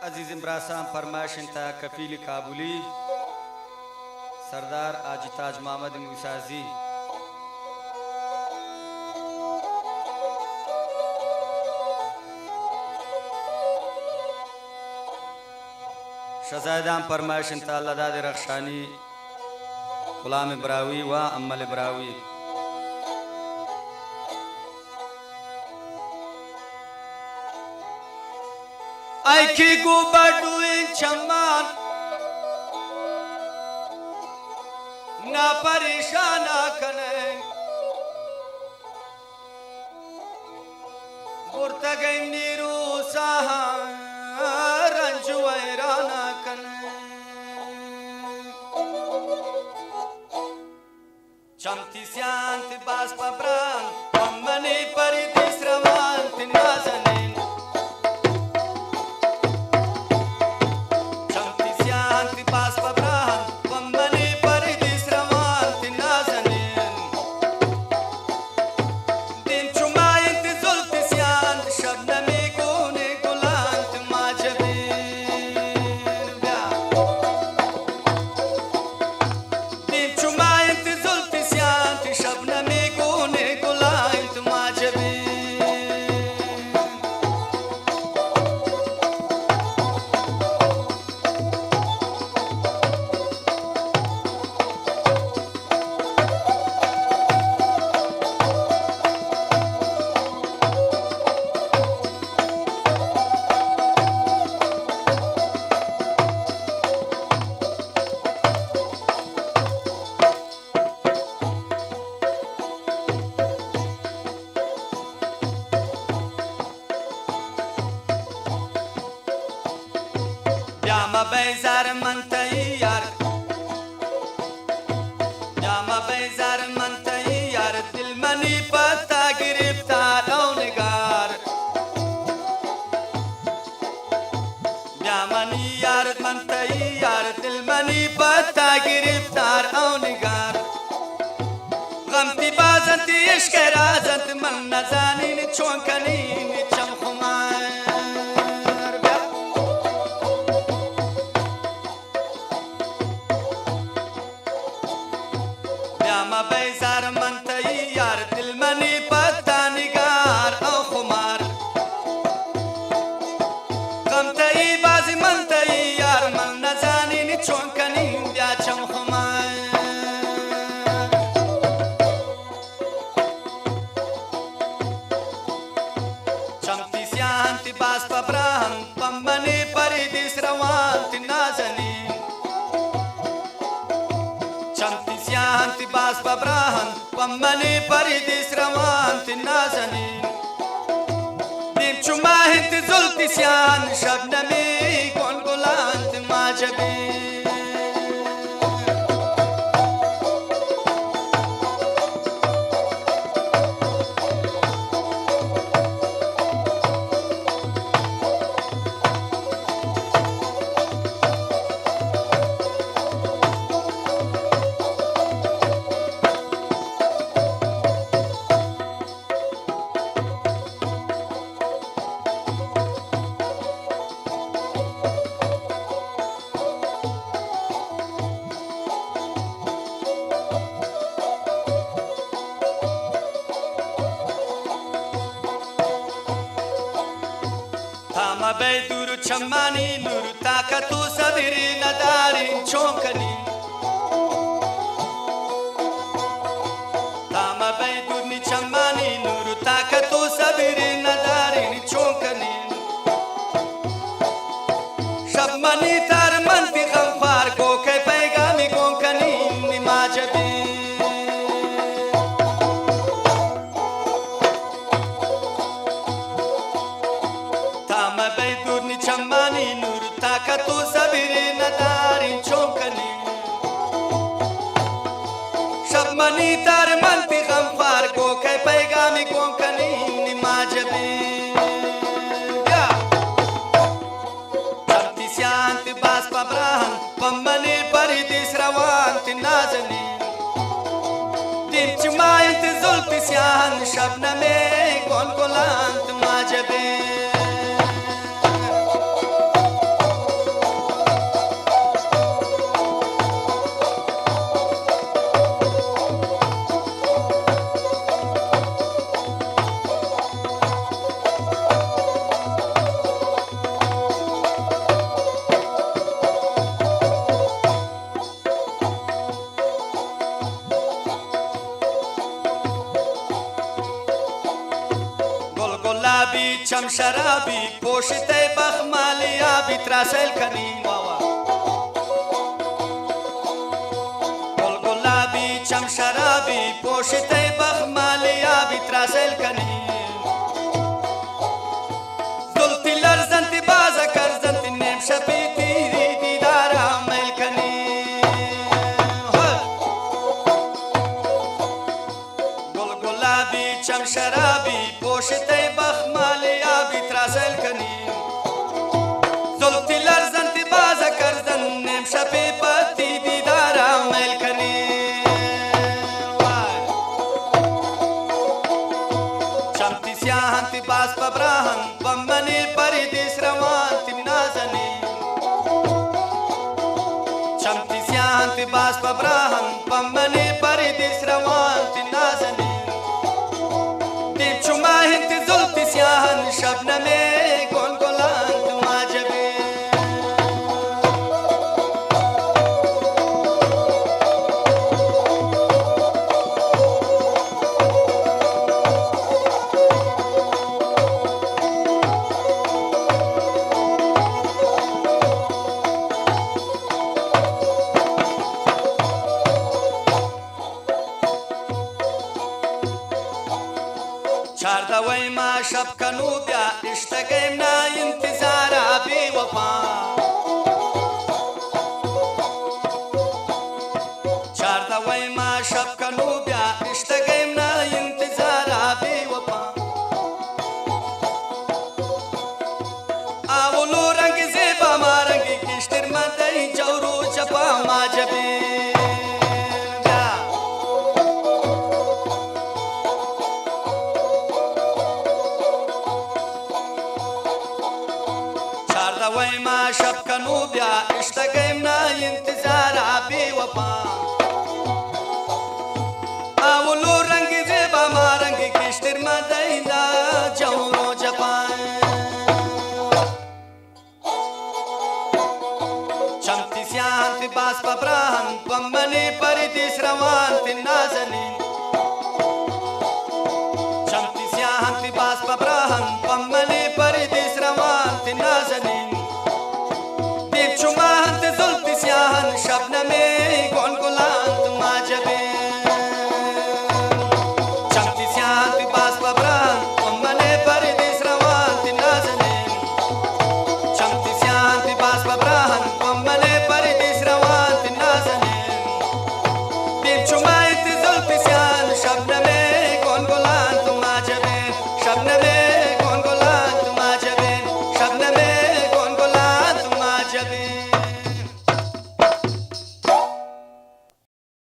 عزیزم براسان فرمایشن تا کفیل کابلی سردار آج تاج محمد موسازی شهزادان فرمایشن تا لداد رخشانی غلام براوی و امل براوی आई की गुबडू चमान ना परेशान कने गुर्तगै नीरू साहा रंजू ऐराना कने चमती स्यांत बास पब्रान मने परि दिसरवांत नाजने Llama bezar mantayar Llama bezar mantayar Dil mani pata giriftar au nigar Llama ni yar mantayar Dil mani pata giriftar au nigar Ghamti bazanti ishq razant man nazanin chonkanin cham khumar बेजार मन तैयार दिल money पत्ता निगार औ खुमार गम तई बाजी मन तैयार मन न जानी नि चौंकनी ब्या चम खुमार चमती स्यांति बास पब्राहन पम्बनी परि दिस रवांति नाजनी चमती स्यांति बास पब्राहन पम्मनी परि दिस रवांति नाजनीन दिम चुमाहित जुल्ति स्यान शबनमी कौन गुलांत माजबी Beiduru chamani nuru takatu sabiri nadarin chonkani Tama beidurni chamani nuru takatu sabiri nadarin chonkani Shabmani tar manti ghamfar ko ke paigami konkani nimajabi beidurni chamani nur takatu sabiri nadarin chokani shabmani tar manti ghamfar ko kai paigami konkani nimajabi ya tamti syanti bas pabrahan pammani pari disrawanti nazani dim chumayant zulti syan shabname kon kolant majabi गुलाबी चम शराबी पोशिते बखमालिया बित्रासल कनीन वावा गुल गुलाबी चम शराबी पोशिते बखमालिया बित्रासल कनीन जुल्फी लरजंती बाजा करजंती name शबी तीरी दीदारा मैल कनीन गुल गुलाबी चम शराबी पोशिते बखमालिया बित्रासल कनीन जुल्फी लरजंती बाजा करजन नेम शबी पति दीदारा मैल कनीन चमती स्याहंती बास पब्राहन बम्मनी परिदिस रवांती नाजनी चमती स्याहंती बास पब्राहन बम्मनी परिदिस रवांती नाजनी दीप चुमाहिंती जुल्फी स्याहन शबनमे गोलगोलांत माजबे चारदा वैमा शब कनूब्या इश्तगैमना इंतजारा बेवफा चारदा वैमा शब कनूब्या इश्तगैमना इंतजारा बेवफा आवलो रंग जेबा मारंगी किश्तर मदई जौरू जपा माजबे वैमा शब कनूब्या इश्तगैमना इंतजारा बेवफा आवलो रंग जेबा मारंग किश्तर मदईदा जौरो जपान चमती स्याहंती बास पब्राहन बम्मनी परिदिस रवांती नाजनी चमती स्याहंती बास पब्राहन